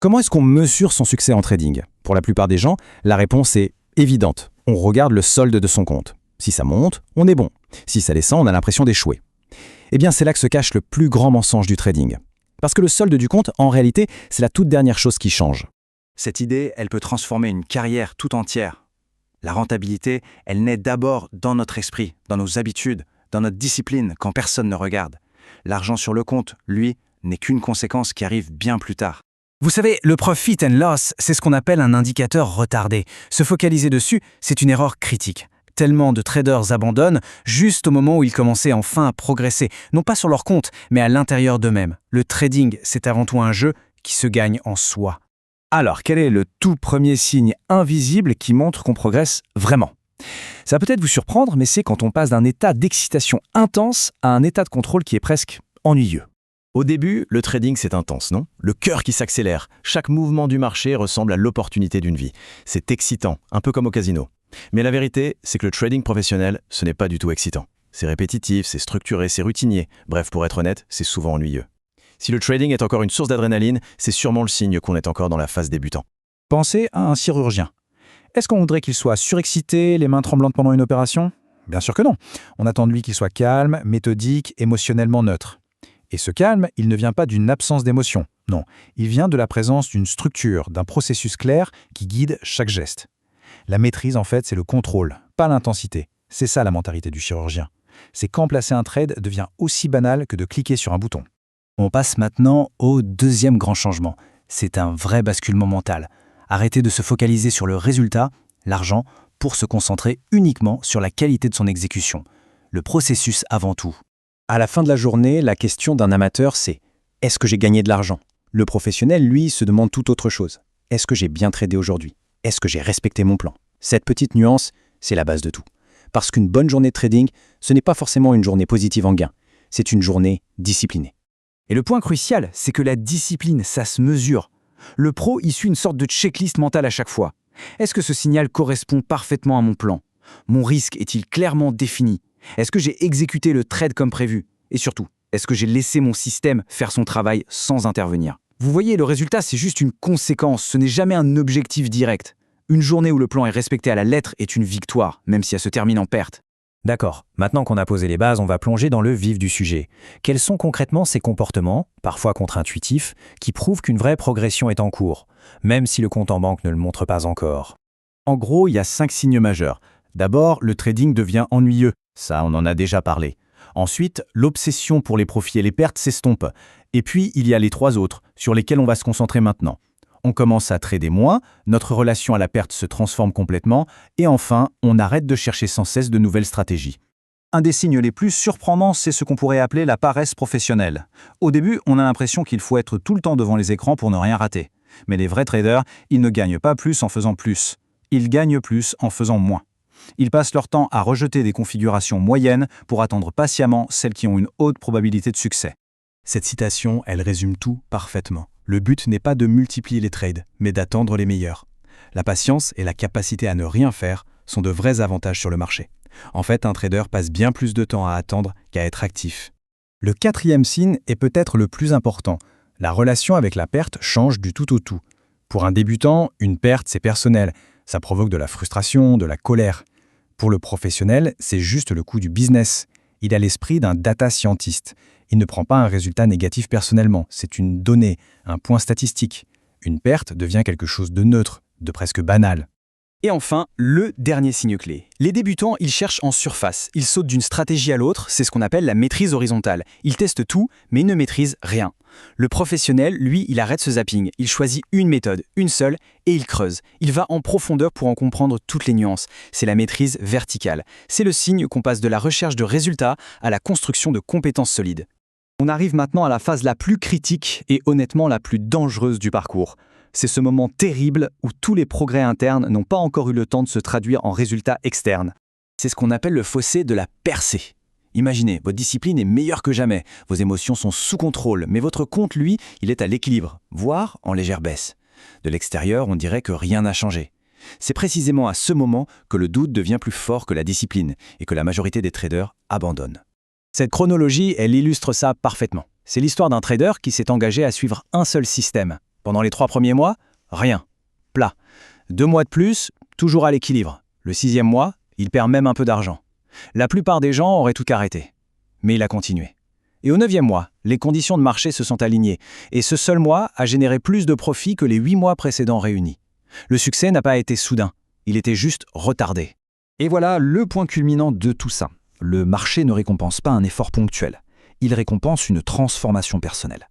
Comment est-ce qu'on mesure son succès en trading? Pour la plupart des gens, la réponse est évidente. On regarde le solde de son compte. Si ça monte, on est bon. Si ça descend, on a l'impression d'échouer. Eh bien, c'est là que se cache le plus grand mensonge du trading. Parce que le solde du compte, en réalité, c'est la toute dernière chose qui change. Cette idée, elle peut transformer une carrière tout entière. La rentabilité, elle naît d'abord dans notre esprit, dans nos habitudes, dans notre discipline, quand personne ne regarde. L'argent sur le compte, lui, n'est qu'une conséquence qui arrive bien plus tard. Vous savez, le profit and loss, c'est ce qu'on appelle un indicateur retardé. Se focaliser dessus, c'est une erreur critique. Tellement de traders abandonnent juste au moment où ils commençaient enfin à progresser, non pas sur leur compte, mais à l'intérieur d'eux-mêmes. Le trading, c'est avant tout un jeu qui se gagne en soi. Alors, quel est le tout premier signe invisible qui montre qu'on progresse vraiment? Ça va peut-être vous surprendre, mais c'est quand on passe d'un état d'excitation intense à un état de contrôle qui est presque ennuyeux. Au début, le trading c'est intense, non? Le cœur qui s'accélère. Chaque mouvement du marché ressemble à l'opportunité d'une vie. C'est excitant, un peu comme au casino. Mais la vérité, c'est que le trading professionnel, ce n'est pas du tout excitant. C'est répétitif, c'est structuré, c'est routinier. Bref, pour être honnête, c'est souvent ennuyeux. Si le trading est encore une source d'adrénaline, c'est sûrement le signe qu'on est encore dans la phase débutant. Pensez à un chirurgien. Est-ce qu'on voudrait qu'il soit surexcité, les mains tremblantes pendant une opération? Bien sûr que non. On attend de lui qu'il soit calme, méthodique, émotionnellement neutre. Et ce calme, il ne vient pas d'une absence d'émotion. Non, il vient de la présence d'une structure, d'un processus clair qui guide chaque geste. La maîtrise, en fait, c'est le contrôle, pas l'intensité. C'est ça la mentalité du chirurgien. C'est quand placer un trade devient aussi banal que de cliquer sur un bouton. On passe maintenant au deuxième grand changement. C'est un vrai basculement mental. Arrêter de se focaliser sur le résultat, l'argent, pour se concentrer uniquement sur la qualité de son exécution. Le processus avant tout. À la fin de la journée, la question d'un amateur, c'est « Est-ce que j'ai gagné de l'argent ?» Le professionnel, lui, se demande tout autre chose. « Est-ce que j'ai bien tradé aujourd'hui ? Est-ce que j'ai respecté mon plan ?» Cette petite nuance, c'est la base de tout. Parce qu'une bonne journée de trading, ce n'est pas forcément une journée positive en gain. C'est une journée disciplinée. Et le point crucial, c'est que la discipline, ça se mesure. Le pro, il suit une sorte de checklist mentale à chaque fois. Est-ce que ce signal correspond parfaitement à mon plan? Mon risque est-il clairement défini? Est-ce que j'ai exécuté le trade comme prévu? Et surtout, est-ce que j'ai laissé mon système faire son travail sans intervenir? Vous voyez, le résultat, c'est juste une conséquence, ce n'est jamais un objectif direct. Une journée où le plan est respecté à la lettre est une victoire, même si elle se termine en perte. D'accord, maintenant qu'on a posé les bases, on va plonger dans le vif du sujet. Quels sont concrètement ces comportements, parfois contre-intuitifs, qui prouvent qu'une vraie progression est en cours, même si le compte en banque ne le montre pas encore? En gros, il y a 5 signes majeurs. D'abord, le trading devient ennuyeux. Ça, on en a déjà parlé. Ensuite, l'obsession pour les profits et les pertes s'estompe. Et puis, il y a les 3 autres, sur lesquels on va se concentrer maintenant. On commence à trader moins, notre relation à la perte se transforme complètement, et enfin, on arrête de chercher sans cesse de nouvelles stratégies. Un des signes les plus surprenants, c'est ce qu'on pourrait appeler la paresse professionnelle. Au début, on a l'impression qu'il faut être tout le temps devant les écrans pour ne rien rater. Mais les vrais traders, ils ne gagnent pas plus en faisant plus. Ils gagnent plus en faisant moins. Ils passent leur temps à rejeter des configurations moyennes pour attendre patiemment celles qui ont une haute probabilité de succès. Cette citation, elle résume tout parfaitement. Le but n'est pas de multiplier les trades, mais d'attendre les meilleurs. La patience et la capacité à ne rien faire sont de vrais avantages sur le marché. En fait, un trader passe bien plus de temps à attendre qu'à être actif. Le 4e signe est peut-être le plus important. La relation avec la perte change du tout au tout. Pour un débutant, une perte, c'est personnel. Ça provoque de la frustration, de la colère. Pour le professionnel, c'est juste le coût du business. Il a l'esprit d'un data scientist. Il ne prend pas un résultat négatif personnellement, c'est une donnée, un point statistique. Une perte devient quelque chose de neutre, de presque banal. Et enfin, le dernier signe clé. Les débutants, ils cherchent en surface. Ils sautent d'une stratégie à l'autre, c'est ce qu'on appelle la maîtrise horizontale. Ils testent tout, mais ils ne maîtrisent rien. Le professionnel, lui, il arrête ce zapping. Il choisit une méthode, une seule, et il creuse. Il va en profondeur pour en comprendre toutes les nuances. C'est la maîtrise verticale. C'est le signe qu'on passe de la recherche de résultats à la construction de compétences solides. On arrive maintenant à la phase la plus critique et honnêtement la plus dangereuse du parcours. C'est ce moment terrible où tous les progrès internes n'ont pas encore eu le temps de se traduire en résultats externes. C'est ce qu'on appelle le fossé de la percée. Imaginez, votre discipline est meilleure que jamais, vos émotions sont sous contrôle, mais votre compte, lui, il est à l'équilibre, voire en légère baisse. De l'extérieur, on dirait que rien n'a changé. C'est précisément à ce moment que le doute devient plus fort que la discipline et que la majorité des traders abandonnent. Cette chronologie, elle illustre ça parfaitement. C'est l'histoire d'un trader qui s'est engagé à suivre un seul système. Pendant les 3 premiers mois, rien. Plat. 2 mois de plus, toujours à l'équilibre. Le 6e mois, il perd même un peu d'argent. La plupart des gens auraient tout arrêté. Mais il a continué. Et au 9e mois, les conditions de marché se sont alignées. Et ce seul mois a généré plus de profits que les 8 mois précédents réunis. Le succès n'a pas été soudain. Il était juste retardé. Et voilà le point culminant de tout ça. Le marché ne récompense pas un effort ponctuel. Il récompense une transformation personnelle.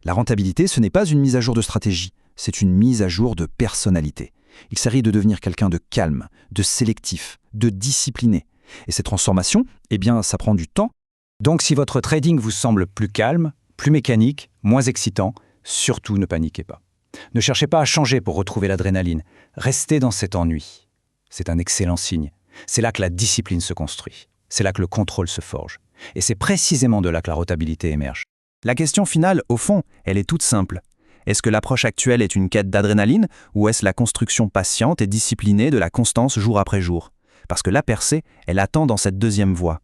La rentabilité, ce n'est pas une mise à jour de stratégie, c'est une mise à jour de personnalité. Il s'agit de devenir quelqu'un de calme, de sélectif, de discipliné. Et cette transformation, eh bien, ça prend du temps. Donc si votre trading vous semble plus calme, plus mécanique, moins excitant, surtout ne paniquez pas. Ne cherchez pas à changer pour retrouver l'adrénaline. Restez dans cet ennui. C'est un excellent signe. C'est là que la discipline se construit. C'est là que le contrôle se forge. Et c'est précisément de là que la rentabilité émerge. La question finale, au fond, elle est toute simple. Est-ce que l'approche actuelle est une quête d'adrénaline ou est-ce la construction patiente et disciplinée de la constance jour après jour? Parce que la percée, elle attend dans cette deuxième voie.